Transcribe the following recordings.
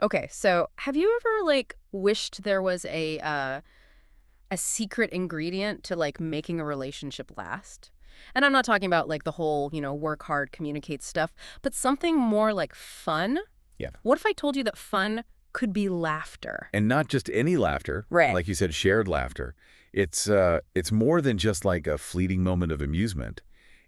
Okay, so have you ever, like, wished there was a secret ingredient to, like, making a relationship last? And I'm not talking about, like, the whole, work hard, communicate stuff, but something more, like, fun? Yeah. What if I told you that fun could be laughter? And not just any laughter, Right. like you said, shared laughter. It's more than just like a fleeting moment of amusement.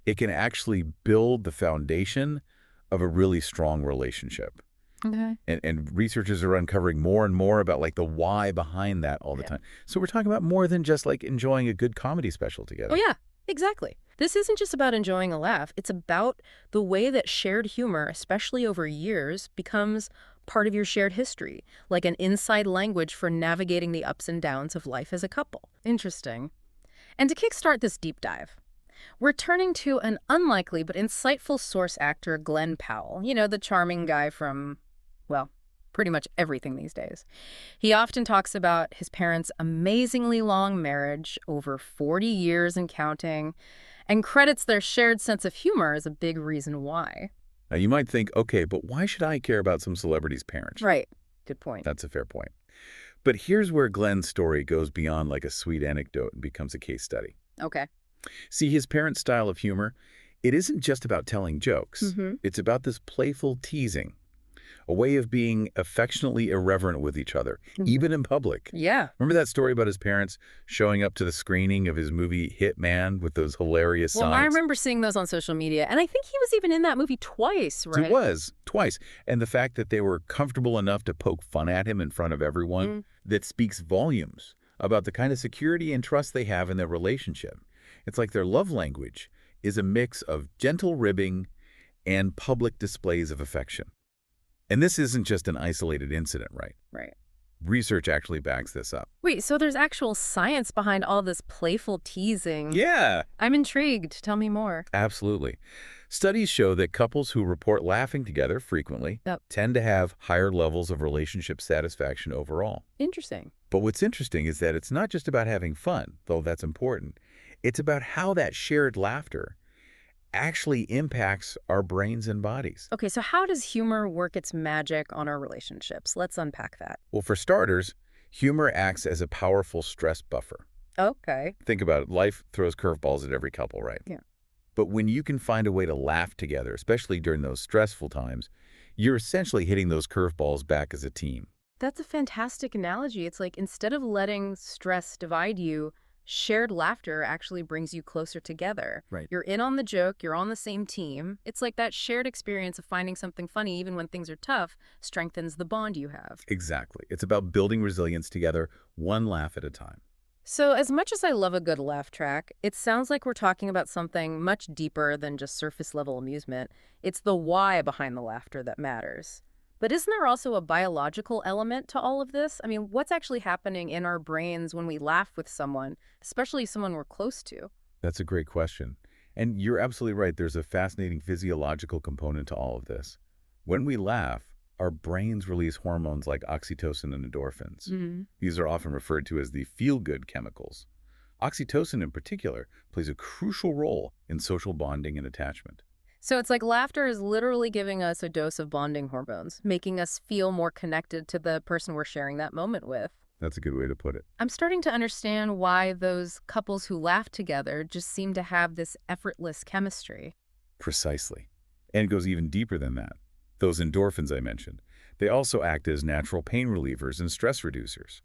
It can actually build the foundation of a really strong relationship. Okay. And researchers are uncovering more and more about like the why behind that all the Yeah. time. So we're talking about more than just like enjoying a good comedy special together. Oh, yeah, exactly. This isn't just about enjoying a laugh. It's about the way that shared humor, especially over years, becomes part of your shared history, like an inside language for navigating the ups and downs of life as a couple. Interesting. And to kickstart this deep dive, we're turning to an unlikely but insightful source actor, Glen Powell. The charming guy from, well, pretty much everything these days. He often talks about his parents' amazingly long marriage, over 40 years and counting, and credits their shared sense of humor as a big reason why. Now you might think, okay, but why should I care about some celebrity's parents? Right. Good point. That's a fair point. But here's where Glenn's story goes beyond like a sweet anecdote and becomes a case study. Okay. See, his parents' style of humor, it isn't just about telling jokes. It's about this playful teasing, a way of being affectionately irreverent with each other, even in public. Yeah. Remember that story about his parents showing up to the screening of his movie Hitman with those hilarious Well, I signs? remember seeing those on social media, and I think he was even in that movie twice, right? It was, twice. And the fact that they were comfortable enough to poke fun at him in front of everyone, that speaks volumes about the kind of security and trust they have in their relationship. It's like their love language is a mix of gentle ribbing and public displays of affection. And this isn't just an isolated incident, right? Right. Research actually backs this up. Wait, so there's actual science behind all this playful teasing? Yeah, I'm intrigued. Tell me more. absolutely. Studies show that couples who report laughing together frequently Yep. tend to have higher levels of relationship satisfaction overall. Interesting. But what's interesting is that it's not just about having fun, though that's important. It's about how that shared laughter actually impacts our brains and bodies. Okay, so how does humor work its magic on our relationships? Let's unpack that. Well, for starters, humor acts as a powerful stress buffer. Okay. Think about it. Life throws curveballs at every couple, right? Yeah. But when you can find a way to laugh together, especially during those stressful times, you're essentially hitting those curveballs back as a team. That's a fantastic analogy. It's like instead of letting stress divide you, shared laughter actually brings you closer together. Right. You're in on the joke, you're on the same team. It's like that shared experience of finding something funny even when things are tough strengthens the bond you have. Exactly. It's about building resilience together, one laugh at a time. So as much as I love a good laugh track, it sounds like we're talking about something much deeper than just surface level amusement. It's the why behind the laughter that matters. But isn't there also a biological element to all of this? I mean, what's actually happening in our brains when we laugh with someone, especially someone we're close to? That's a great question. And you're absolutely right. There's a fascinating physiological component to all of this. When we laugh, our brains release hormones like oxytocin and endorphins. These are often referred to as the feel-good chemicals. Oxytocin in particular plays a crucial role in social bonding and attachment. So it's like laughter is literally giving us a dose of bonding hormones, making us feel more connected to the person we're sharing that moment with. That's a good way to put it. I'm starting to understand why those couples who laugh together just seem to have this effortless chemistry. Precisely. And it goes even deeper than that. Those endorphins I mentioned, they also act as natural pain relievers and stress reducers.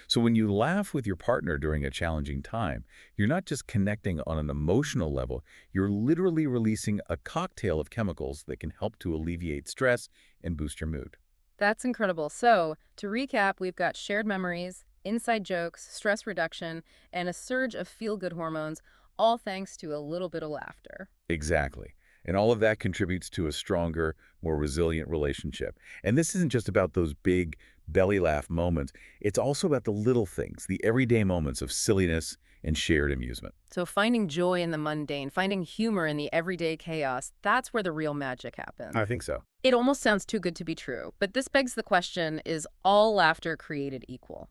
So when you laugh with your partner during a challenging time, you're not just connecting on an emotional level, you're literally releasing a cocktail of chemicals that can help to alleviate stress and boost your mood. That's incredible. So, to recap, we've got shared memories, inside jokes, stress reduction, and a surge of feel-good hormones, all thanks to a little bit of laughter. Exactly. And all of that contributes to a stronger, more resilient relationship. And this isn't just about those big belly laugh moments. It's also about the little things, the everyday moments of silliness and shared amusement. So finding joy in the mundane, finding humor in the everyday chaos, that's where the real magic happens. I think so. It almost sounds too good to be true, but this begs the question, is all laughter created equal?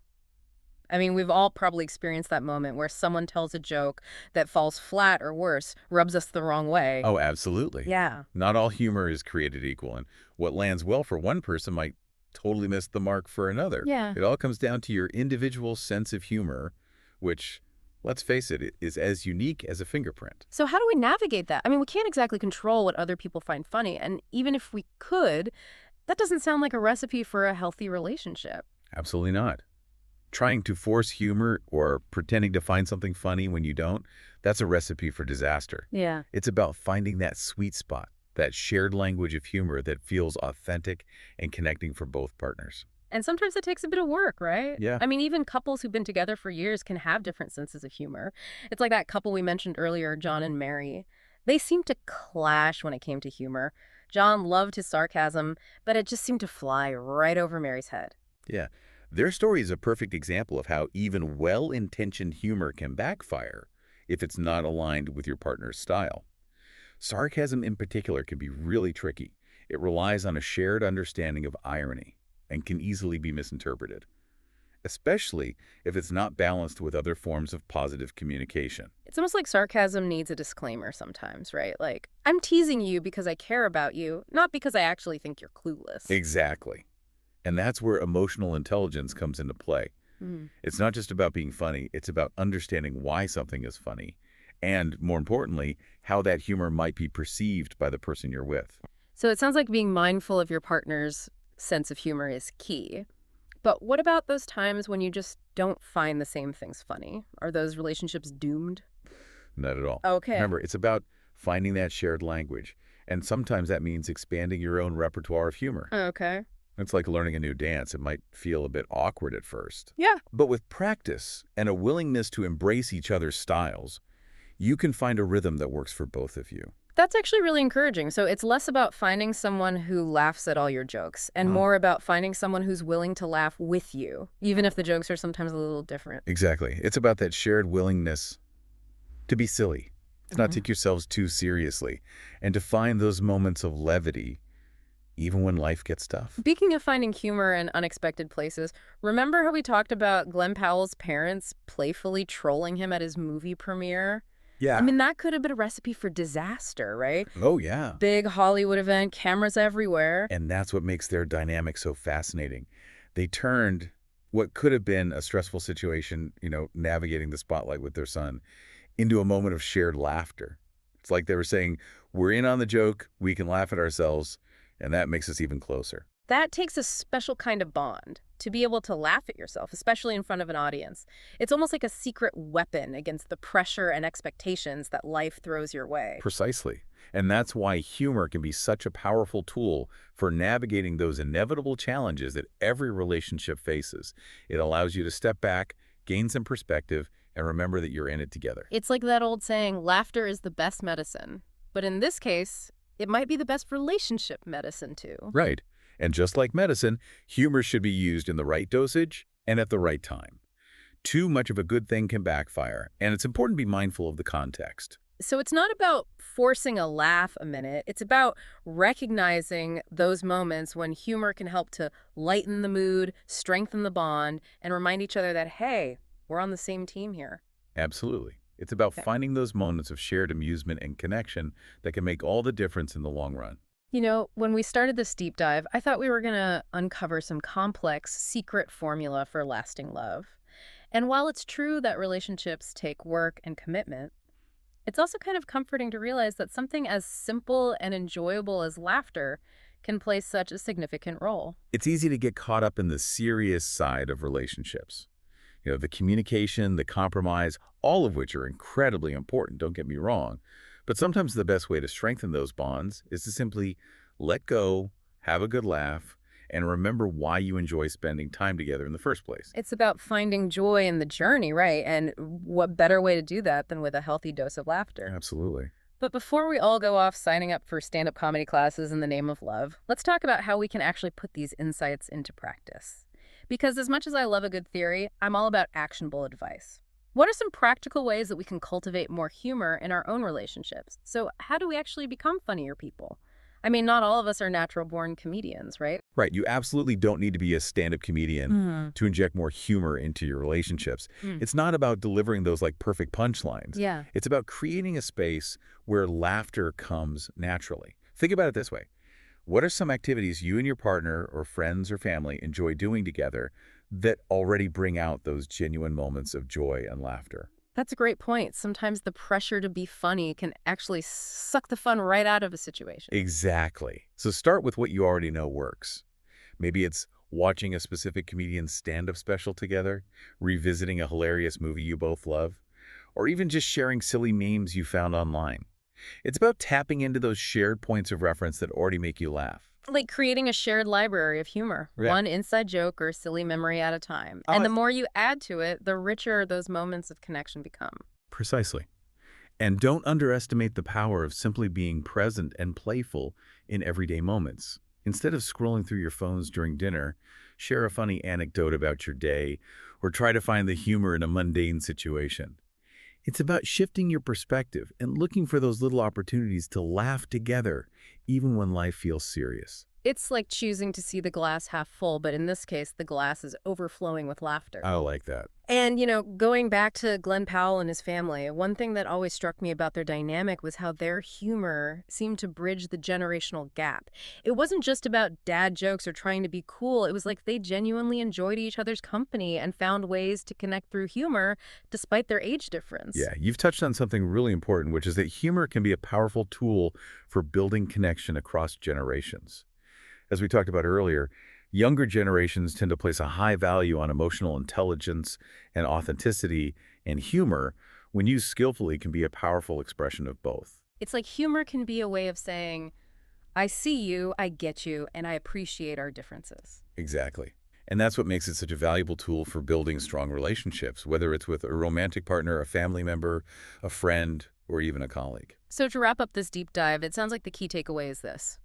I mean, we've all probably experienced that moment where someone tells a joke that falls flat or worse, rubs us the wrong way. Oh, absolutely. Yeah. Not all humor is created equal, and what lands well for one person might totally missed the mark for another. Yeah. It all comes down to your individual sense of humor, which, let's face it, is as unique as a fingerprint. So how do we navigate that? I mean, we can't exactly control what other people find funny, and even if we could, that doesn't sound like a recipe for a healthy relationship. Absolutely not. Trying to force humor or pretending to find something funny when you don't, that's a recipe for disaster. Yeah. It's about finding that sweet spot, that shared language of humor that feels authentic and connecting for both partners. And sometimes it takes a bit of work, right? Yeah. I mean, even couples who've been together for years can have different senses of humor. It's like that couple we mentioned earlier, John and Mary. They seemed to clash when it came to humor. John loved his sarcasm, but it just seemed to fly right over Mary's head. Yeah. Their story is a perfect example of how even well-intentioned humor can backfire if it's not aligned with your partner's style. Sarcasm in particular can be really tricky. It relies on a shared understanding of irony and can easily be misinterpreted, especially if it's not balanced with other forms of positive communication. It's almost like sarcasm needs a disclaimer sometimes, right? Like, I'm teasing you because I care about you, not because I actually think you're clueless. Exactly. And that's where emotional intelligence comes into play. It's not just about being funny, it's about understanding why something is funny, and more importantly, how that humor might be perceived by the person you're with. So it sounds like being mindful of your partner's sense of humor is key. But what about those times when you just don't find the same things funny? Are those relationships doomed? Not at all. Okay. Remember, it's about finding that shared language, and sometimes that means expanding your own repertoire of humor. Okay. It's like learning a new dance. It might feel a bit awkward at first. Yeah. But with practice and a willingness to embrace each other's styles, you can find a rhythm that works for both of you. That's actually really encouraging. So it's less about finding someone who laughs at all your jokes and more about finding someone who's willing to laugh with you, even if the jokes are sometimes a little different. Exactly. It's about that shared willingness to be silly, to not take yourselves too seriously, and to find those moments of levity even when life gets tough. Speaking of finding humor in unexpected places, remember how we talked about Glen Powell's parents playfully trolling him at his movie premiere? Yeah. I mean, that could have been a recipe for disaster, right? Oh, yeah. Big Hollywood event, cameras everywhere. And that's what makes their dynamic so fascinating. They turned what could have been a stressful situation, navigating the spotlight with their son, into a moment of shared laughter. It's like they were saying, we're in on the joke, we can laugh at ourselves, and that makes us even closer. That takes a special kind of bond, to be able to laugh at yourself, especially in front of an audience. It's almost like a secret weapon against the pressure and expectations that life throws your way. Precisely. And that's why humor can be such a powerful tool for navigating those inevitable challenges that every relationship faces. It allows you to step back, gain some perspective, and remember that you're in it together. It's like that old saying, laughter is the best medicine. But in this case, it might be the best relationship medicine, too. Right. And just like medicine, humor should be used in the right dosage and at the right time. Too much of a good thing can backfire, and it's important to be mindful of the context. So it's not about forcing a laugh a minute. It's about recognizing those moments when humor can help to lighten the mood, strengthen the bond, and remind each other that, hey, we're on the same team here. Absolutely. It's about finding those moments of shared amusement and connection that can make all the difference in the long run. You know, when we started this deep dive, I thought we were going to uncover some complex, secret formula for lasting love. And while it's true that relationships take work and commitment, it's also kind of comforting to realize that something as simple and enjoyable as laughter can play such a significant role. It's easy to get caught up in the serious side of relationships. The communication, the compromise, all of which are incredibly important, don't get me wrong. But sometimes the best way to strengthen those bonds is to simply let go, have a good laugh, and remember why you enjoy spending time together in the first place. It's about finding joy in the journey, right? And what better way to do that than with a healthy dose of laughter? Absolutely. But before we all go off signing up for stand-up comedy classes in the name of love, let's talk about how we can actually put these insights into practice. Because as much as I love a good theory, I'm all about actionable advice. What are some practical ways that we can cultivate more humor in our own relationships? So how do we actually become funnier people? I mean, not all of us are natural-born comedians, right? Right. You absolutely don't need to be a stand-up comedian to inject more humor into your relationships. It's not about delivering those perfect punchlines. Yeah. It's about creating a space where laughter comes naturally. Think about it this way. What are some activities you and your partner or friends or family enjoy doing together that already bring out those genuine moments of joy and laughter? That's a great point. Sometimes the pressure to be funny can actually suck the fun right out of a situation. Exactly. So start with what you already know works. Maybe it's watching a specific comedian's stand-up special together, revisiting a hilarious movie you both love, or even just sharing silly memes you found online. It's about tapping into those shared points of reference that already make you laugh. Like creating a shared library of humor, Yeah. one inside joke or silly memory at a time. Oh, And the more you add to it, the richer those moments of connection become. precisely. And don't underestimate the power of simply being present and playful in everyday moments. Instead of scrolling through your phones during dinner, share a funny anecdote about your day or try to find the humor in a mundane situation. It's about shifting your perspective and looking for those little opportunities to laugh together, even when life feels serious. It's like choosing to see the glass half full, but in this case, the glass is overflowing with laughter. I like that. And, going back to Glen Powell and his family, one thing that always struck me about their dynamic was how their humor seemed to bridge the generational gap. It wasn't just about dad jokes or trying to be cool. It was like they genuinely enjoyed each other's company and found ways to connect through humor despite their age difference. Yeah, you've touched on something really important, which is that humor can be a powerful tool for building connection across generations. As we talked about earlier, younger generations tend to place a high value on emotional intelligence and authenticity, and humor, when used skillfully, can be a powerful expression of both. It's like humor can be a way of saying, I see you, I get you, and I appreciate our differences. Exactly. And that's what makes it such a valuable tool for building strong relationships, whether it's with a romantic partner, a family member, a friend, or even a colleague. So to wrap up this deep dive, it sounds like the key takeaway is this.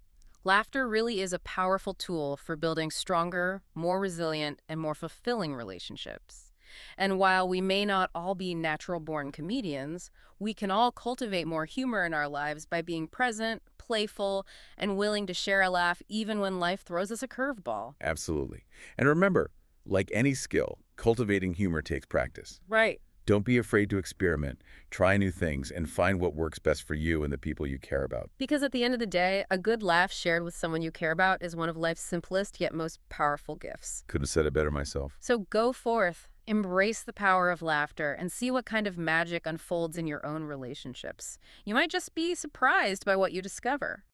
Laughter really is a powerful tool for building stronger, more resilient, and more fulfilling relationships. And while we may not all be natural-born comedians, we can all cultivate more humor in our lives by being present, playful, and willing to share a laugh even when life throws us a curveball. Absolutely. And remember, like any skill, cultivating humor takes practice. Right. Don't be afraid to experiment, try new things, and find what works best for you and the people you care about. Because at the end of the day, a good laugh shared with someone you care about is one of life's simplest yet most powerful gifts. Couldn't have said it better myself. So go forth, embrace the power of laughter, and see what kind of magic unfolds in your own relationships. You might just be surprised by what you discover.